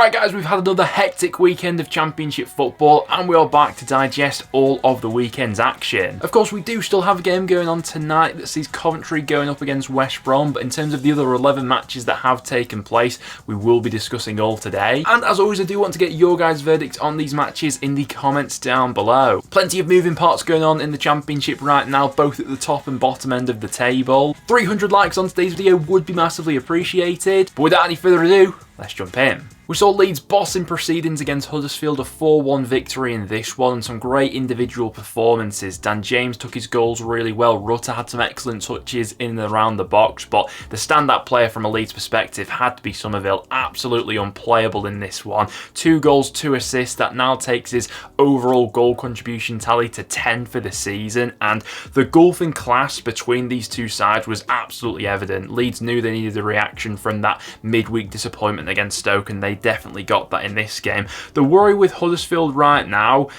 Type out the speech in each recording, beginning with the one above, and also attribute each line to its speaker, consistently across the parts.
Speaker 1: Right guys, we've had another hectic weekend of Championship football and we are back to digest all of the weekend's action. Of course, we do still have a game going on tonight that sees Coventry going up against West Brom, but in terms of the other 11 matches that have taken place, we will be discussing all today. And as always, I do want to get your guys' verdict on these matches in the comments down below. Plenty of moving parts going on in the Championship right now, both at the top and bottom end of the table. 300 likes on today's video would be massively appreciated, but without any further ado, let's jump in. We saw Leeds bossing proceedings against Huddersfield, a 4-1 victory in this one, and some great individual performances. Dan James took his goals really well. Rutter had some excellent touches in and around the box, but the standout player from a Leeds perspective had to be Somerville. Absolutely unplayable in this one. 2 goals, 2 assists. That now takes his overall goal contribution tally to 10 for the season, and the gulfing class between these two sides was absolutely evident. Leeds knew they needed a reaction from that midweek disappointment against Stoke, and they definitely got that in this game. The worry with Huddersfield right now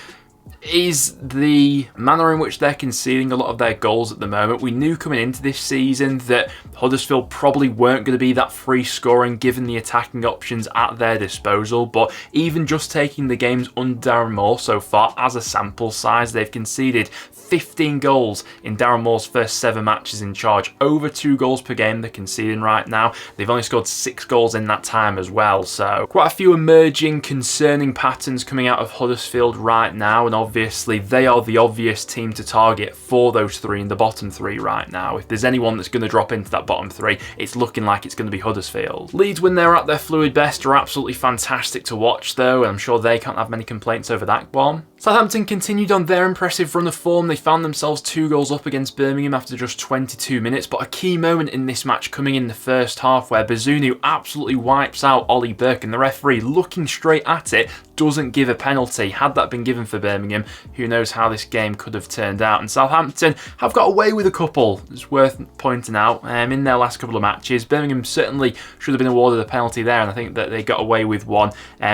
Speaker 1: is the manner in which they're conceding a lot of their goals at the moment. We knew coming into this season that Huddersfield probably weren't going to be that free scoring given the attacking options at their disposal, but even just taking the games under Darren Moore so far as a sample size, they've conceded 15 goals in Darren Moore's first 7 matches in charge. Over 2 goals per game they're conceding right now. They've only scored 6 goals in that time as well, so quite a few emerging concerning patterns coming out of Huddersfield right now, and obviously they are the obvious team to target for those 3 in the bottom 3 right now. If there's anyone that's going to drop into that bottom 3, it's looking like it's going to be Huddersfield. Leeds, when they're at their fluid best, are absolutely fantastic to watch though, and I'm sure they can't have many complaints over that one. Southampton continued on their impressive run of form. They found themselves 2 goals up against Birmingham after just 22 minutes, but a key moment in this match coming in the first half where Bazunu absolutely wipes out Ollie Burke, and the referee, looking straight at it, doesn't give a penalty. Had that been given for Birmingham, who knows how this game could have turned out. And Southampton have got away with a couple, it's worth pointing out, in their last couple of matches. Birmingham certainly should have been awarded a penalty there, and I think that they got away with one,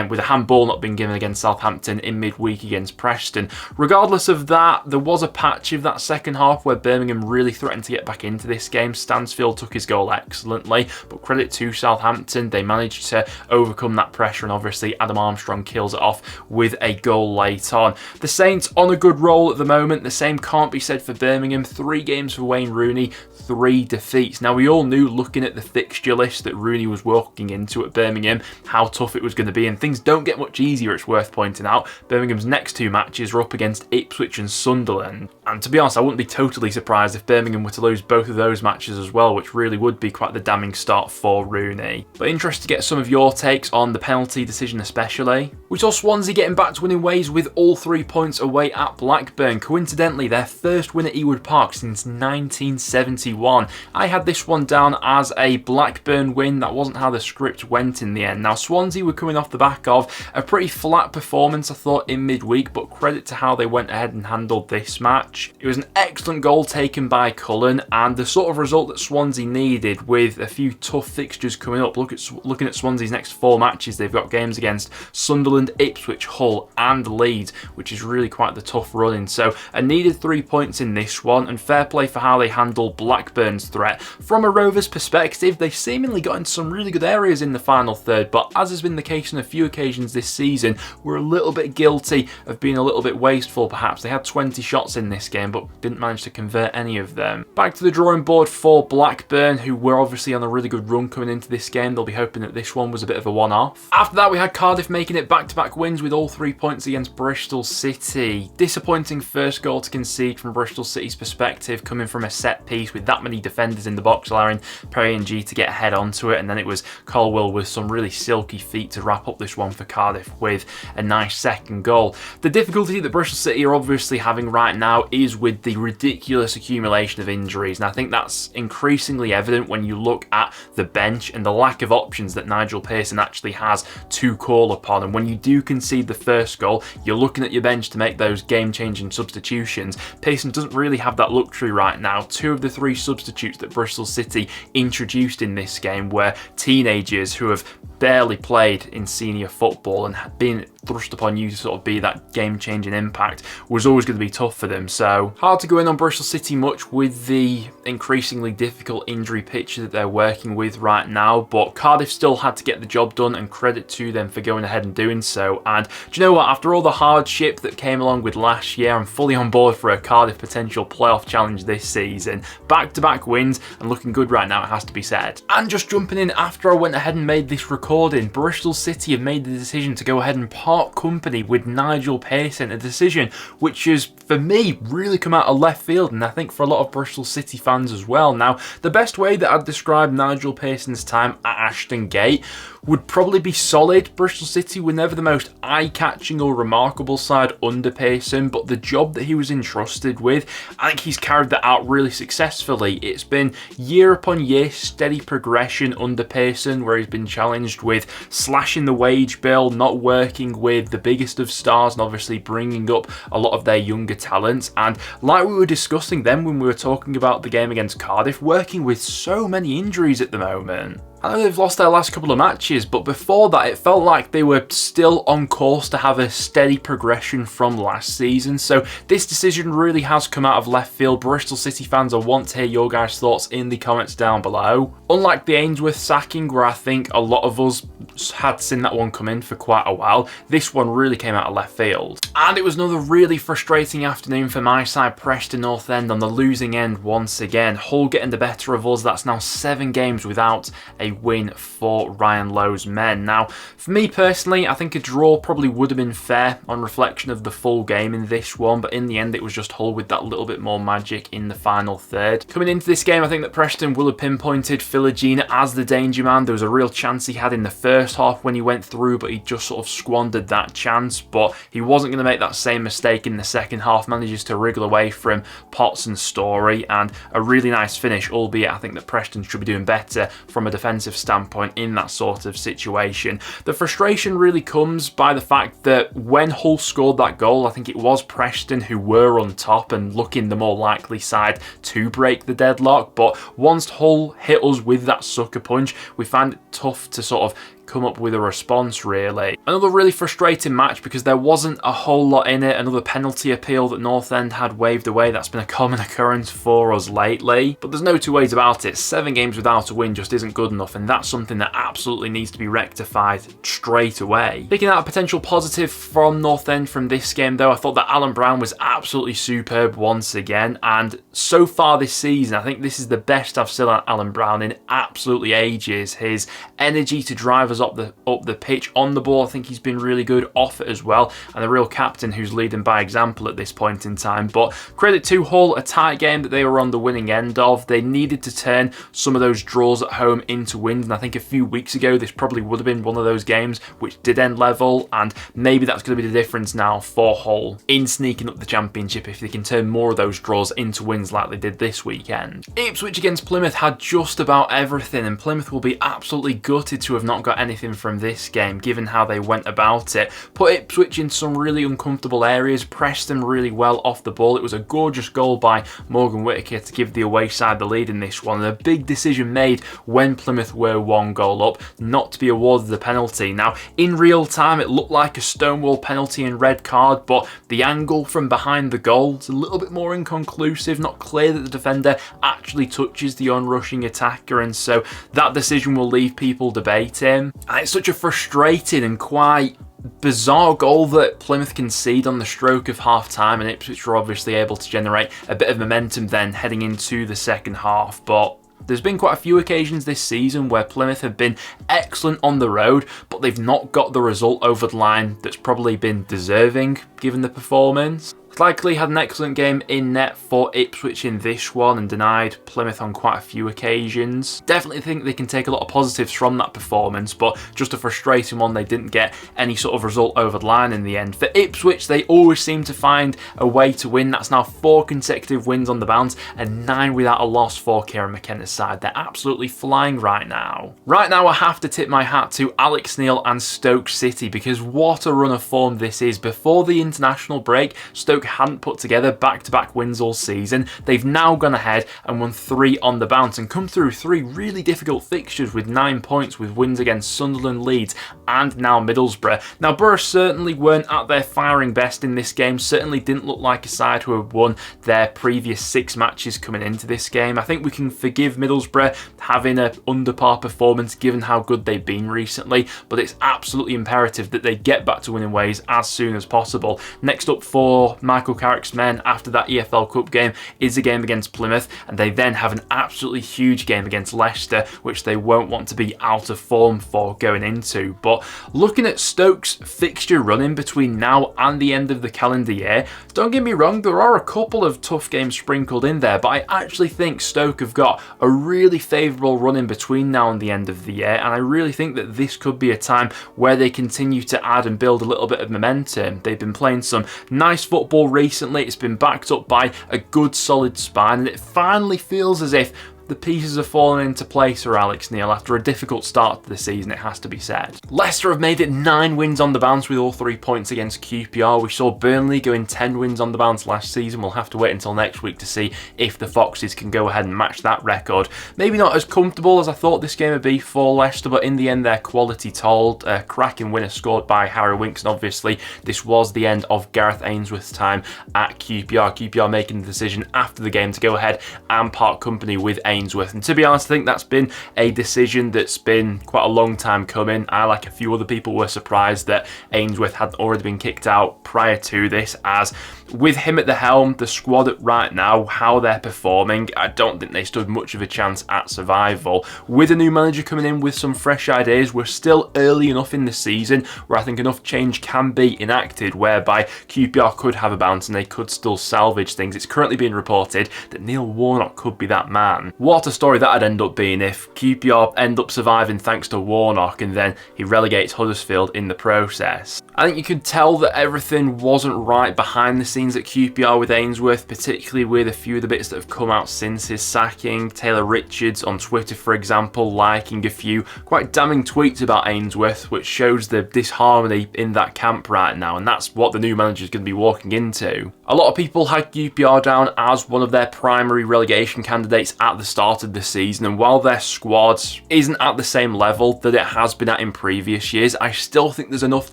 Speaker 1: with a handball not being given against Southampton in midweek against Preston. Regardless of that, there was a patch of that second half where Birmingham really threatened to get back into this game. Stansfield took his goal excellently, but credit to Southampton, they managed to overcome that pressure, and obviously Adam Armstrong kills it off with a goal late on. The Saints on a good roll at the moment. The same can't be said for Birmingham. 3 games for Wayne Rooney, 3 defeats. Now, we all knew looking at the fixture list that Rooney was walking into at Birmingham how tough it was going to be, and things don't get much easier, it's worth pointing out. Birmingham's next 2 matches are up against Ipswich and Sunderland, and to be honest, I wouldn't be totally surprised if Birmingham were to lose both of those matches as well, which really would be quite the damning start for Rooney. But interested to get some of your takes on the penalty decision especially. We saw Swansea getting back to winning ways with all 3 points away at Blackburn. Coincidentally, their first win at Ewood Park since 1971. I had this one down as a Blackburn win. That wasn't how the script went in the end. Now, Swansea were coming off the back of a pretty flat performance, I thought, in midweek, but credit to how they went ahead and handled this match. It was an excellent goal taken by Cullen, and the sort of result that Swansea needed with a few tough fixtures coming up. Looking at Swansea's next 4 matches, they've got games against Sunderland, Ipswich, Hull and Leeds, which is really quite the tough running. So a needed 3 points in this one, and fair play for how they handled Blackburn's threat. From a Rovers perspective, they seemingly got into some really good areas in the final third, but as has been the case on a few occasions this season, we're a little bit guilty of being a little bit wasteful perhaps. They had 20 shots in this game but didn't manage to convert any of them. Back to the drawing board for Blackburn, who were obviously on a really good run coming into this game. They'll be hoping that this one was a bit of a one-off. After that, we had Cardiff making it back-to-back wins with all 3 points against Bristol City. Disappointing first goal to concede from Bristol City's perspective, coming from a set piece with that many defenders in the box, allowing Perry and G to get head onto it, and then it was Colwell with some really silky feet to wrap up this one for Cardiff with a nice second goal. The difficulty that Bristol City are obviously having right now is with the ridiculous accumulation of injuries, and I think that's increasingly evident when you look at the bench and the lack of options that Nigel Pearson actually has to call upon. And when you do concede the first goal, you're looking at your bench to make those game-changing substitutions. Pearson doesn't really have that luxury right now. 2 of the 3 substitutes that Bristol City introduced in this game were teenagers who have barely played in senior football and been thrust upon you to sort of be that game-changing impact was always going to be tough for them. So hard to go in on Bristol City much with the increasingly difficult injury picture that they're working with right now, but Cardiff still had to get the job done, and credit to them for going ahead and doing so. And do you know what, after all the hardship that came along with last year, I'm fully on board for a Cardiff potential playoff challenge this season. Back-to-back wins and looking good right now, it has to be said. And just jumping in after I went ahead and made this recording, Bristol City have made the decision to go ahead and part company with Nigel Pac, a decision which has, for me, really come out of left field, and I think for a lot of Bristol City fans as well. Now, the best way that I'd describe Nigel Pac's time at Ashton Gate would probably be solid. Bristol City were never the most eye-catching or remarkable side under Pearson, but the job that he was entrusted with, I think he's carried that out really successfully. It's been year upon year steady progression under Pearson, where he's been challenged with slashing the wage bill, not working with the biggest of stars, and obviously bringing up a lot of their younger talents. And like we were discussing then when we were talking about the game against Cardiff, working with so many injuries at the moment. I know they've lost their last couple of matches, but before that it felt like they were still on course to have a steady progression from last season. So this decision really has come out of left field. Bristol City fans, I want to hear your guys' thoughts in the comments down below. Unlike the AINSWORTH sacking, where I think a lot of us had seen that one come in for quite a while, this one really came out of left field. And it was another really frustrating afternoon for my side, Preston North End, on the losing end once again. Hull getting the better of us. That's now 7 games without a win for Ryan Lowe's men. Now, for me personally, I think a draw probably would have been fair on reflection of the full game in this one, but in the end it was just Hull with that little bit more magic in the final third. Coming into this game, I think that Preston will have pinpointed Philogene as the danger man. There was a real chance he had in the first half when he went through, but he just sort of squandered that chance. But he wasn't going to make that same mistake in the second half, manages to wriggle away from Potts and Story, and a really nice finish, albeit I think that Preston should be doing better from a defensive standpoint in that sort of situation. The frustration really comes by the fact that when Hull scored that goal, I think it was Preston who were on top and looking the more likely side to break the deadlock, but once Hull hit us with that sucker punch, we found it tough to sort of come up with a response, really. Another really frustrating match because there wasn't a whole lot in it. Another penalty appeal that North End had waved away. That's been a common occurrence for us lately. But there's no two ways about it. 7 games without a win just isn't good enough, and that's something that absolutely needs to be rectified straight away. Picking out a potential positive from North End from this game, though, I thought that Alan Brown was absolutely superb once again, and so far this season, I think this is the best I've seen Alan Brown in absolutely ages. His energy to drive us up the pitch on the ball, I think he's been really good off it as well, and a real captain who's leading by example at this point in time. But credit to Hull, a tight game that they were on the winning end of. They needed to turn some of those draws at home into wins, and I think a few weeks ago this probably would have been one of those games which did end level, and maybe that's going to be the difference now for Hull in sneaking up the Championship if they can turn more of those draws into wins like they did this weekend. Ipswich against Plymouth had just about everything, and Plymouth will be absolutely gutted to have not got anything from this game given how they went about it. Put Ipswich in some really uncomfortable areas, pressed them really well off the ball. It was a gorgeous goal by Morgan Whittaker to give the away side the lead in this one, and a big decision made when Plymouth were 1 goal up not to be awarded the penalty. Now, in real time it looked like a stonewall penalty and red card, but the angle from behind the goal is a little bit more inconclusive, not clear that the defender actually touches the onrushing attacker, and so that decision will leave people debating. And it's such a frustrating and quite bizarre goal that Plymouth concede on the stroke of half-time, and Ipswich were obviously able to generate a bit of momentum then heading into the second half. But there's been quite a few occasions this season where Plymouth have been excellent on the road, but they've not got the result over the line that's probably been deserving given the performance. Likely had an excellent game in net for Ipswich in this one and denied Plymouth on quite a few occasions. Definitely think they can take a lot of positives from that performance, but just a frustrating one. They didn't get any sort of result over the line in the end. For Ipswich, they always seem to find a way to win. That's now 4 consecutive wins on the bounce and 9 without a loss for Kieran McKenna's side. They're absolutely flying right now. Right now, I have to tip my hat to Alex Neil and Stoke City, because what a run of form this is. Before the international break, Stoke Stoke hadn't put together back-to-back wins all season. They've now gone ahead and won 3 on the bounce and come through 3 really difficult fixtures with 9 points with wins against Sunderland, Leeds and now Middlesbrough. Now Borough certainly weren't at their firing best in this game, certainly didn't look like a side who had won their previous 6 matches coming into this game. I think we can forgive Middlesbrough having an under par performance given how good they've been recently, but it's absolutely imperative that they get back to winning ways as soon as possible. Next up for Michael Carrick's men after that EFL Cup game is a game against Plymouth, and they then have an absolutely huge game against Leicester, which they won't want to be out of form for going into. But looking at Stoke's fixture running between now and the end of the calendar year, don't get me wrong, there are a couple of tough games sprinkled in there, but I actually think Stoke have got a really favourable run in between now and the end of the year, and I really think that this could be a time where they continue to add and build a little bit of momentum. They've been playing some nice football recently, it's been backed up by a good solid spine, and it finally feels as if the pieces have fallen into place for Alex Neil after a difficult start to the season, it has to be said. Leicester have made it 9 wins on the bounce with all 3 points against QPR. We saw Burnley going 10 wins on the bounce last season. We'll have to wait until next week to see if the Foxes can go ahead and match that record. Maybe not as comfortable as I thought this game would be for Leicester, but in the end their quality told. A cracking winner scored by Harry Winks, and obviously this was the end of Gareth Ainsworth's time at QPR. QPR making the decision after the game to go ahead and part company with Ainsworth. And to be honest, I think that's been a decision that's been quite a long time coming. I, like a few other people, were surprised that Ainsworth hadn't already been kicked out prior to this, as with him at the helm, the squad at right now, how they're performing, I don't think they stood much of a chance at survival. With a new manager coming in with some fresh ideas, we're still early enough in the season where I think enough change can be enacted whereby QPR could have a bounce and they could still salvage things. It's currently being reported that Neil Warnock could be that man. What a story that'd end up being if QPR end up surviving thanks to Warnock and then he relegates Huddersfield in the process. I think you could tell that everything wasn't right behind the scenes at QPR with Ainsworth, particularly with a few of the bits that have come out since his sacking. Taylor Richards on Twitter, for example, liking a few quite damning tweets about Ainsworth, which shows the disharmony in that camp right now, and that's what the new manager is going to be walking into. A lot of people had QPR down as one of their primary relegation candidates at the start of the season, and while their squad isn't at the same level that it has been at in previous years, I still think there's enough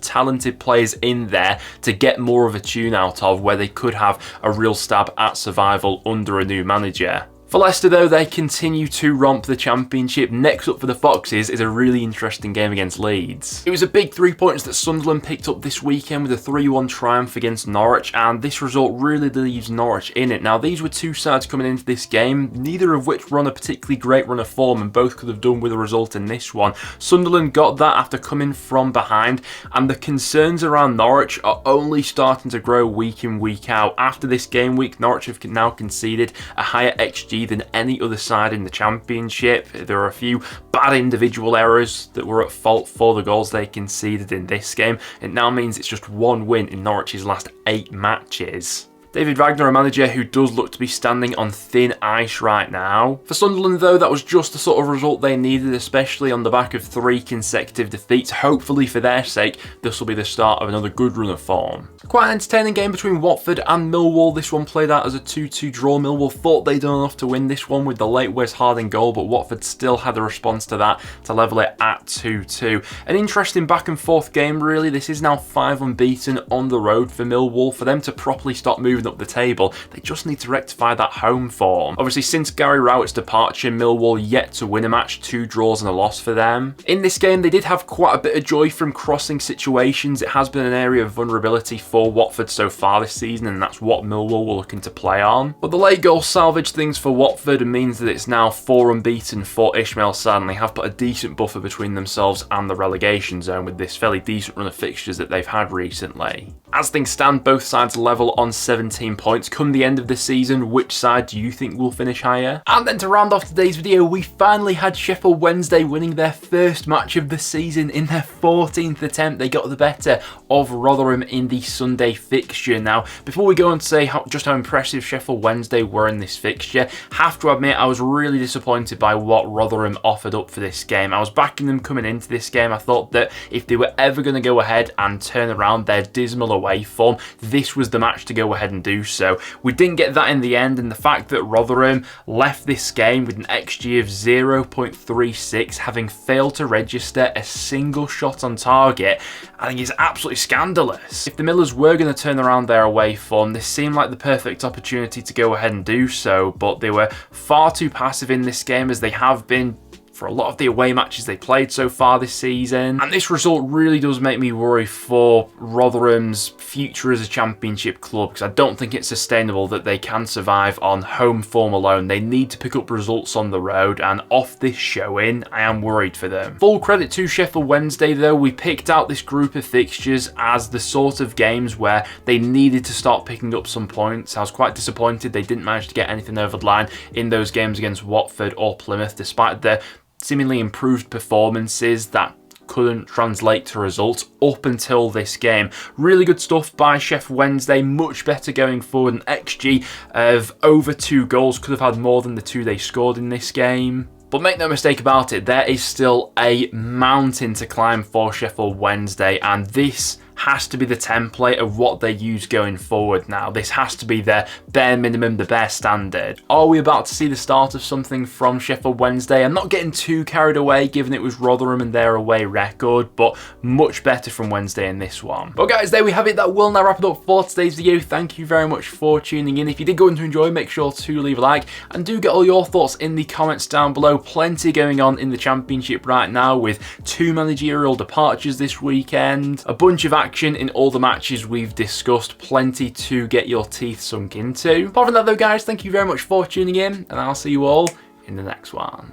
Speaker 1: talented players in there to get more of a tune out of where they could have a real stab at survival under a new manager. For Leicester though, they continue to romp the Championship. Next up for the Foxes is a really interesting game against Leeds. It was a big 3 points that Sunderland picked up this weekend with a 3-1 triumph against Norwich, and this result really leaves Norwich in it. Now these were two sides coming into this game, neither of which run a particularly great run of form, and both could have done with a result in this one. Sunderland got that after coming from behind, and the concerns around Norwich are only starting to grow week in, week out. After this game week, Norwich have now conceded a higher XG than any other side in the Championship. There are a few bad individual errors that were at fault for the goals they conceded in this game. It now means it's just 1 win in Norwich's last 8 matches. David Wagner, a manager who does look to be standing on thin ice right now. For Sunderland though, that was just the sort of result they needed, especially on the back of 3 consecutive defeats. Hopefully for their sake, this will be the start of another good run of form. Quite an entertaining game between Watford and Millwall. This one played out as a 2-2 draw. Millwall thought they'd done enough to win this one with the late Wes Harding goal, but Watford still had a response to that to level it at 2-2. An interesting back and forth game really. This is now 5 unbeaten on the road for Millwall. For them to properly stop moving up the table, they just need to rectify that home form. Obviously, since Gary Rowett's departure, Millwall yet to win a match, 2 draws and a loss for them. In this game, they did have quite a bit of joy from crossing situations. It has been an area of vulnerability for Watford so far this season, and that's what Millwall were looking to play on. But the late goal salvaged things for Watford and means that it's now 4 unbeaten for Ismail Sarr, and they have put a decent buffer between themselves and the relegation zone with this fairly decent run of fixtures that they've had recently. As things stand, both sides level on 17 points. Come the end of the season, which side do you think will finish higher? And then to round off today's video, we finally had Sheffield Wednesday winning their first match of the season in their 14th attempt. They got the better of Rotherham in the Sunday fixture. Now, before we go on to say just how impressive Sheffield Wednesday were in this fixture, have to admit I was really disappointed by what Rotherham offered up for this game. I was backing them coming into this game. I thought that if they were ever going to go ahead and turn around their dismal away form, this was the match to go ahead and and do so. We didn't get that in the end, and the fact that Rotherham left this game with an XG of 0.36, having failed to register a single shot on target, I think is absolutely scandalous. If the Millers were going to turn around their away form, this seemed like the perfect opportunity to go ahead and do so, but they were far too passive in this game, as they have been for a lot of the away matches they played so far this season. And this result really does make me worry for Rotherham's future as a championship club, because I don't think it's sustainable that they can survive on home form alone. They need to pick up results on the road, and off this showing, I am worried for them. Full credit to Sheffield Wednesday though. We picked out this group of fixtures as the sort of games where they needed to start picking up some points. I was quite disappointed they didn't manage to get anything over the line in those games against Watford or Plymouth, despite the seemingly improved performances that couldn't translate to results up until this game. Really good stuff by Sheffield Wednesday, much better going forward. An XG of over 2 goals, could have had more than the 2 they scored in this game. But make no mistake about it, there is still a mountain to climb for Sheffield Wednesday, and this has to be the template of what they use going forward now. This has to be their bare minimum, the bare standard. Are we about to see the start of something from Sheffield Wednesday? I'm not getting too carried away given it was Rotherham and their away record, but much better from Wednesday in this one. But guys, there we have it. That will now wrap it up for today's video. Thank you very much for tuning in. If you did go on to enjoy, make sure to leave a like, and do get all your thoughts in the comments down below. Plenty going on in the Championship right now, with 2 managerial departures this weekend, a bunch of action in all the matches we've discussed, plenty to get your teeth sunk into. Apart from that though guys, thank you very much for tuning in, and I'll see you all in the next one.